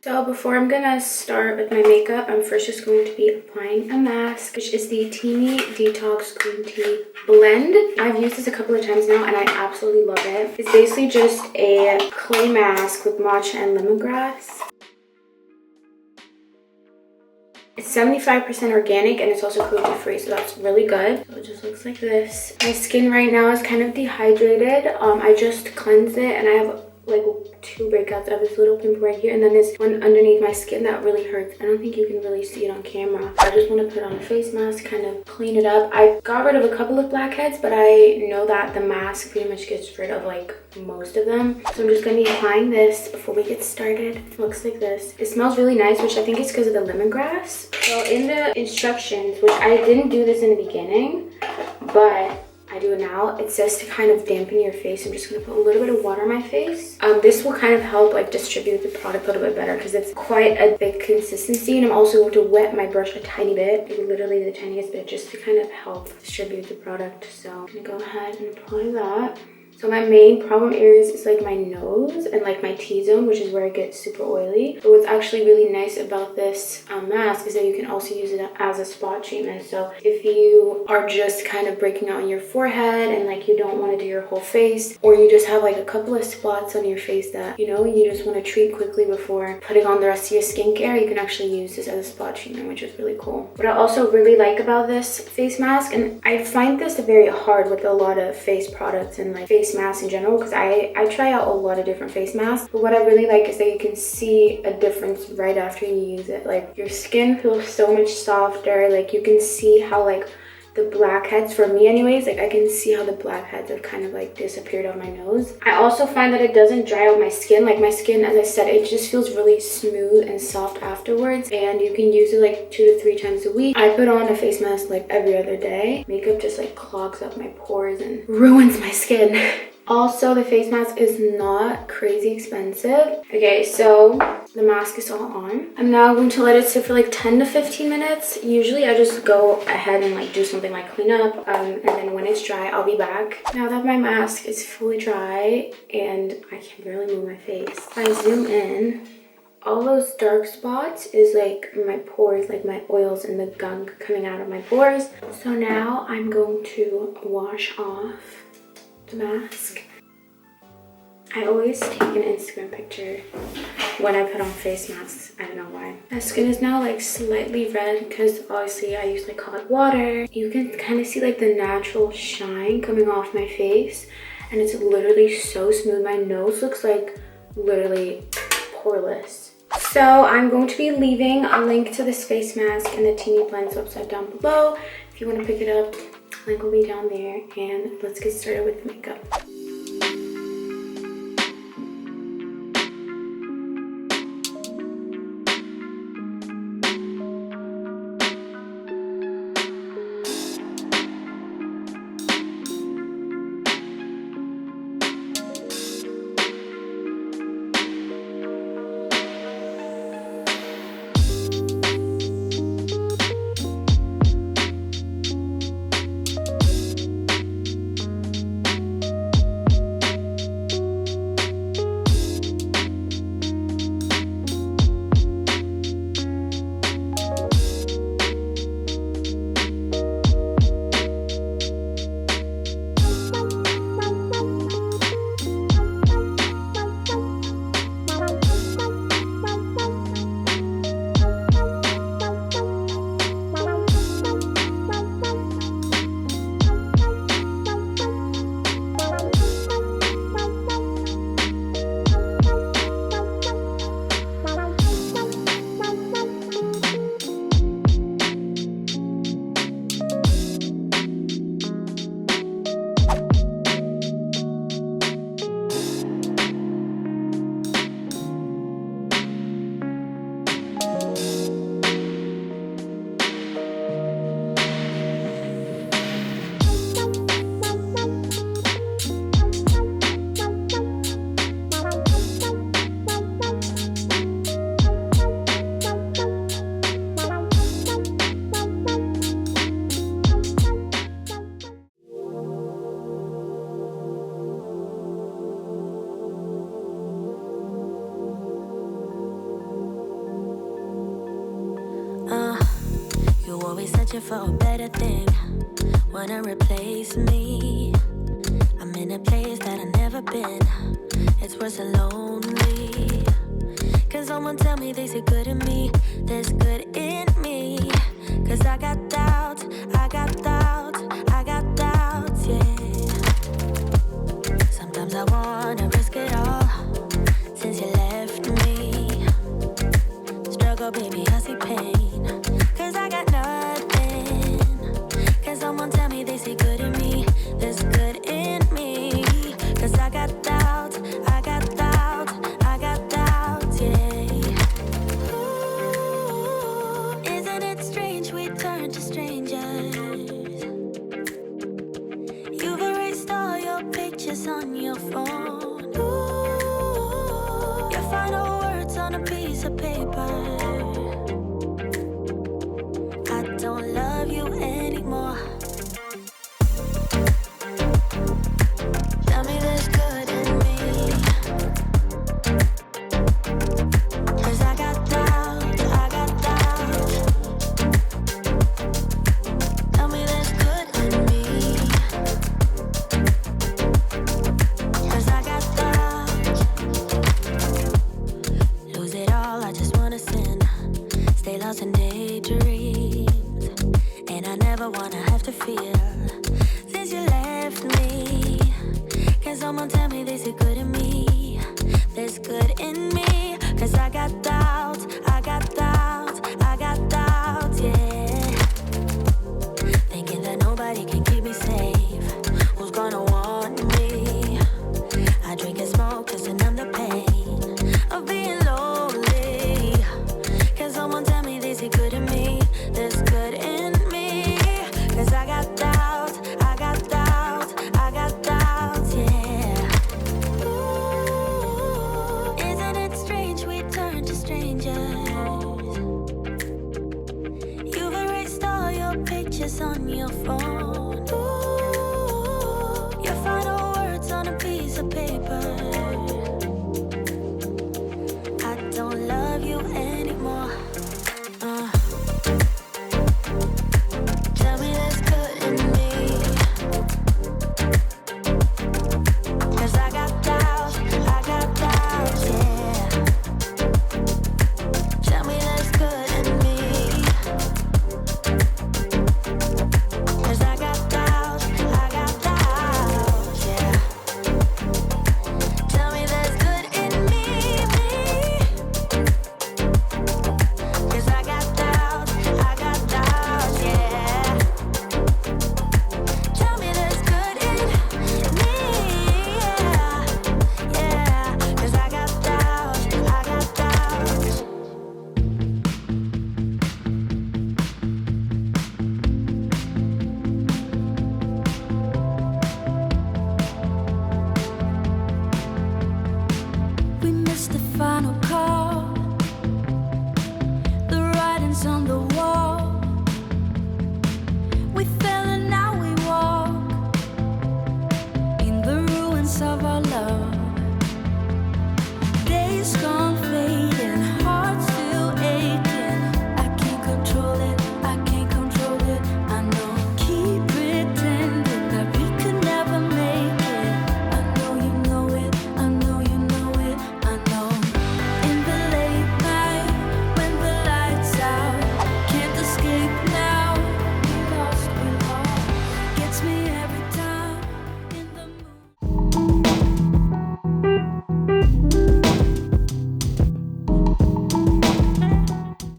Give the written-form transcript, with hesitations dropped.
So before I'm gonna start with my makeup, I'm first just going to be applying a mask, which is the Teeny Detox Green Tea Blend. I've used this a couple of times now and I absolutely love it. It's basically just a clay mask with matcha and lemongrass. It's 75% organic and it's also cruelty free, so that's really good. So it just looks like this. My skin right now is kind of dehydrated. I just cleansed it and I have like 2 breakouts. I have this little pimple right here and then this one underneath my skin that really hurts. I don't think you can really see it on camera. I just want to put on a face mask, kind of clean it up. I got rid of a couple of blackheads, but I know that the mask pretty much gets rid of like most of them. So I'm just going to be applying this before we get started. It looks like this. It smells really nice, which I think is because of the lemongrass. So in the instructions, which I didn't do this in the beginning, but I do it now, it says to kind of dampen your face. I'm just going to put a little bit of water on my face. This will kind of help like distribute the product a little bit better because it's quite a thick consistency, and I'm also going to wet my brush a tiny bit, literally the tiniest bit, just to kind of help distribute the product. So I'm going to go ahead and apply that. So my main problem areas is like my nose and like my T-zone, which is where it gets super oily. But what's actually really nice about this mask is that you can also use it as a spot treatment. So if you are just kind of breaking out on your forehead and like you don't want to do your whole face, or you just have like a couple of spots on your face that, you know, you just want to treat quickly before putting on the rest of your skincare, you can actually use this as a spot treatment, which is really cool. What I also really like about this face mask, and I find this very hard with a lot of face products and like face masks in general, because I try out a lot of different face masks, but what I really like is that you can see a difference right after you use it. Like your skin feels so much softer. Like you can see how like the blackheads, for me anyways, like I can see how the blackheads have kind of like disappeared on my nose. I also find that it doesn't dry out my skin. Like my skin, as I said, it just feels really smooth and soft afterwards, and you can use it like 2 to 3 times a week. I put on a face mask like every other day. Makeup just like clogs up my pores and ruins my skin. Also, the face mask is not crazy expensive. Okay, so the mask is all on. I'm now going to let it sit for like 10 to 15 minutes. Usually I just go ahead and like do something like clean up, and then when it's dry, I'll be back. Now that my mask is fully dry and I can barely move my face, if I zoom in, all those dark spots is like my pores, like my oils and the gunk coming out of my pores. So now I'm going to wash off the mask. I always take an Instagram picture when I put on face masks. I don't know why. My skin is now like slightly red because obviously I use like hot water. You can kind of see like the natural shine coming off my face, and it's literally so smooth. My nose looks like literally poreless. So I'm going to be leaving a link to this face mask and the Teeny Blends website down below. If you want to pick it up, link will be down there, and let's get started with makeup. searching for a better thing. Wanna replace me? I'm in a place that I've never been. It's worse than lonely. Can someone tell me they see good in me? There's good in me. Cause I got doubts, I got doubts, I got doubts, yeah. Sometimes I wanna risk it all. Since you left me, struggle, baby, I see pain. Cause I got nothing. Can someone tell me they see good in me? There's good in me. Cause I got doubts, I got doubts, I got doubts, yeah. Ooh, isn't it strange we turn to strangers? You've erased all your pictures on your phone. Ooh, your final words on a piece of paper. I don't love you anymore. Tell me there's good in me. Cause I got doubts, I got doubts. Tell me there's good in me. Cause I got doubts. Lose it all, I just wanna sin. Stay lost in daydreams. And I never wanna have to fear. Since you left me, can someone tell me they see good in me? There's good in me. Cause I got doubts, I got doubts, I got doubts, yeah. Thinking that nobody can keep me safe. Who's gonna want me? I drink and smoke just to numb the pain of being lonely. Can someone tell me they see good in me? There's good in me. Cause I got doubts, I got doubts, I got doubts, yeah. Ooh, isn't it strange we turn to strangers? You've erased all your pictures on your phone.